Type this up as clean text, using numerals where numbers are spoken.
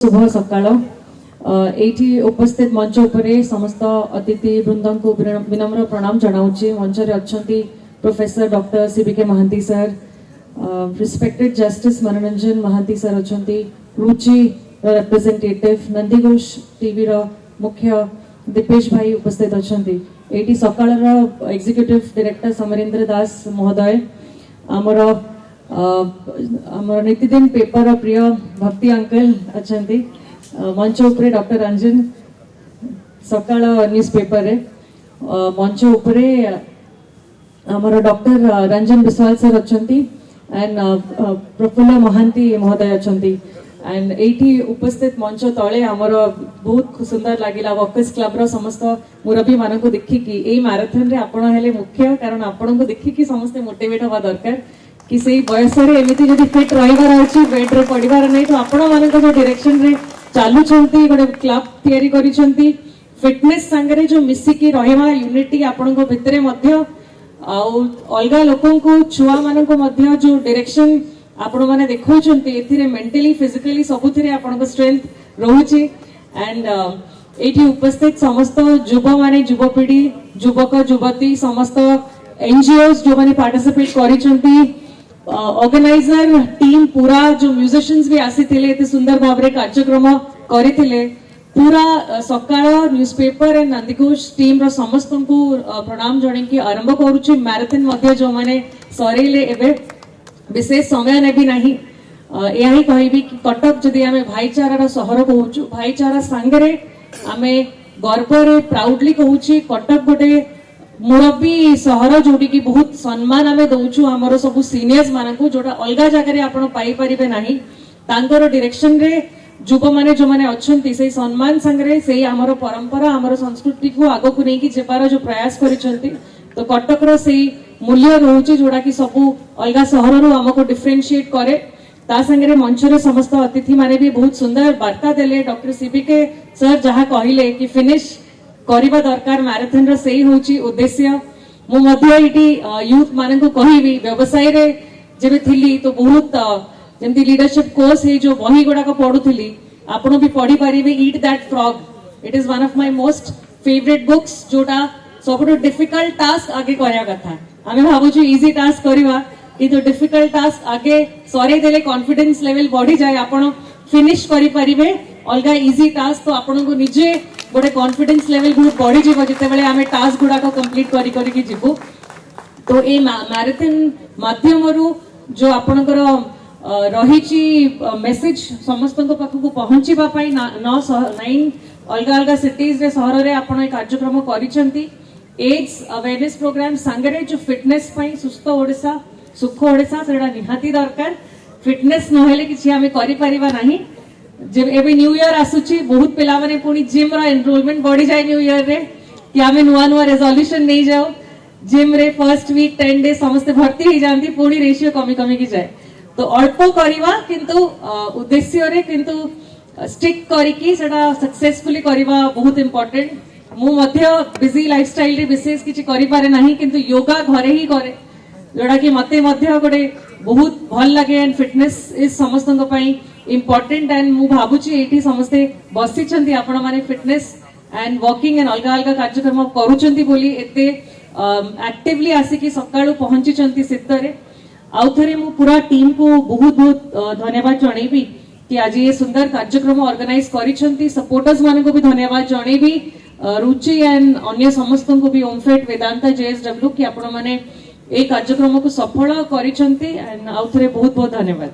शुभ सकाळ एठी उपस्थित मंच उपरे समस्त अतिथि वृंदन को विनम्र प्रणाम जनाऊँगी। मंच रे अच्छंती professor doctor CBK Mohanty sir, respected justice Manoranjan Mohanty sir अच्छंती, रुचि रिप्रेजेंटेटिव, नंदीघोष टीवी रो मुख्य दीपेश भाई उपस्थित अच्छंती। एठी सकाळ रो एग्जीक्यूटिव डायरेक्टर समरेंद्र दास महोदय, आमर नितिदिन पेपर प्रिय भक्ति अंकल अच्छंती, मंच उपरे डॉक्टर रंजन सकाळ न्यूज पेपर रे मंच उपरे आमर डॉक्टर रंजन बिस्वाल सर अच्छंती एंड प्रफुल्ल महांती महोदय अच्छंती। एंड एठी उपस्थित मंच तले आमर बहुत सुंदर लागिला वर्कर्स क्लब रो समस्त मुरबी मान को देखि कि ए मैराथन रे आपण हेले मुख्य, कारण आपण को देखि कि समस्त मोटिवेट हवा दरकार कि से बयस एमती जब फिट रही अच्छी बेड रे पड़ार नहीं तो आपण मान जो डायरेक्शन रे चालू गोटे क्लब तैयारी करिसेंती फिटनेस सांगरे जो मिसिकी रहिबा यूनिटी आपण को भितरे मध्य अलग लोकों को छुआ मान को मध्य जो डायरेक्शन आपण माने देखौछंती एथिरे मेंटली फिजिकली सबुथिरे आपण को स्ट्रेंथ रहउची। एंड एठी उपस्थित समस्त युवा माने युवपीढ़ी युवक युवती समस्त एनजीओस जो माने पार्टिसिपेट करिसेंती, ऑर्गेनाइजर टीम पूरा जो म्यूजिशियंस भी आसीथिले एते सुंदर भाबरे कार्यक्रम करिथिले, पूरा सकाळ न्यूज़पेपर एंड नंदीघोष टीम रो समस्त को प्रणाम जणे की आरंभ करूची। मैराथन मध्ये जो माने सरेले एबे विशेष समय ने भी नहीं यही कहबी कि कटक जदि आमे भाईचारा सहर कहूचु, भाईचारा सांगरे आमे गर्व रे प्राउडली कहूची कटक गोटे मुरबी सहर जोटी की बहुत सम्मान आमे दउछु हमरो सब सीनियर्स मानन को, जोटा अलगा जगह रे आपण पाई परिबे नाही। तांकर डायरेक्शन रे युवा माने जो माने अछंती से सम्मान संगरे से हमरो परंपरा हमरो संस्कृति को आगो को नै कि जेबार जो प्रयास करिसंती, तो कटक रो से मूल्य रहउची जोड़ा कि सबु अलगा सहर रो हमको डिफरेंशिएट करे। ता संगरे मंच रे समस्त अतिथि माने भी बहुत सुंदर वार्ता देले। डॉक्टर सीबीके सर जहा कहिले कि फिनिश करिबा दरकार मैराथन रो सेही होची उद्देश्य। मु मध्य इटी यूथ माने को कहिबी व्यवसाय रे जेबे थिली तो बहुत जेमती लीडरशिप कोर्स हे जो बही गुडा को पढुथिली आपण भी पढी परिबे eat that frog, it is one of my most favourite books जोटा सबुठ डिफिकल्ट टास्क आगे करया कथा। आमे भाबुछु इजी टास्क करिवा कि तो डिफिकल्ट टास्क आगे सरे देले कॉन्फिडेंस लेवल बढ़ी जाए, आपण फिनिश करि परिबे अलगा इजी टास्क तो आपण को निजे गोटे कॉन्फिडेंस लेवल बहुत बढ़ी जीवो जते बेले आमे टास्क गुडा को कंप्लीट करि करि कि जीवो। तो ए मैराथन माध्यमरु जो आपणकर रहिची मेसेज समस्त पाखक पहुंचीबा पई 9 अलग अलग सिटीज रे सहर रे आपण कार्यक्रम करिसेंती। एड्स अवेयरनेस प्रोग्राम सांगरे जो फिटनेस पई सुस्थ ओडिसा सुख ओडिसा सेडा निहाती दरकार। फिटनेस नहेले किछि आमे करि परिबा नाही। जे एबे न्यू ईयर आसुची बहुत पिला माने पुनी जिम रा एनरोलमेंट बढ़ी जाय न्यू ईयर रे कि आमे नुवा नुवा रेजोल्यूशन नै जाओ जिम रे फर्स्ट वीक 10 डे समस्त भर्ती हो जांती, पुनी रेशियो कमी कमी की जाय। तो अल्प करिवा किंतु उद्देश्य रे किंतु स्टिक करिकी सेडा सक्सेसफुली करिवा बहुत इंपोर्टेंट। मु मध्य बिजी लाइफस्टाइल रे विशेष किछि करि पारे नाही किंतु योगा घरे ही करे जोड़ा कि मते मध्य गोटे बहुत भल लगे। एंड फिटनेस इज समस्तन पई इंपोर्टेंट। एंड मु भाबुची एठी समस्ते बसी छंती आपण माने फिटनेस एंड वॉकिंग एंड अलग अलग कार्यक्रम करूचंती बोली एते एक्टिवली आसी कि सकाळू पहुंची छंती सित्तरे। आउथरे मु पूरा टीम को बहुत बहुत धन्यवाद जणैबी कि आज ये सुंदर कार्यक्रम ऑर्गेनाइज करिसंती। सपोर्टर्स माने को भी धन्यवाद जणैबी, रुचि एंड अन्य समस्त को भी ओमफेट वेदांता जेएसडब्ल्यू कि आपण माने ए कार्यक्रम को सफल करिसंती। एंड आउथरे बहुत बहुत धन्यवाद।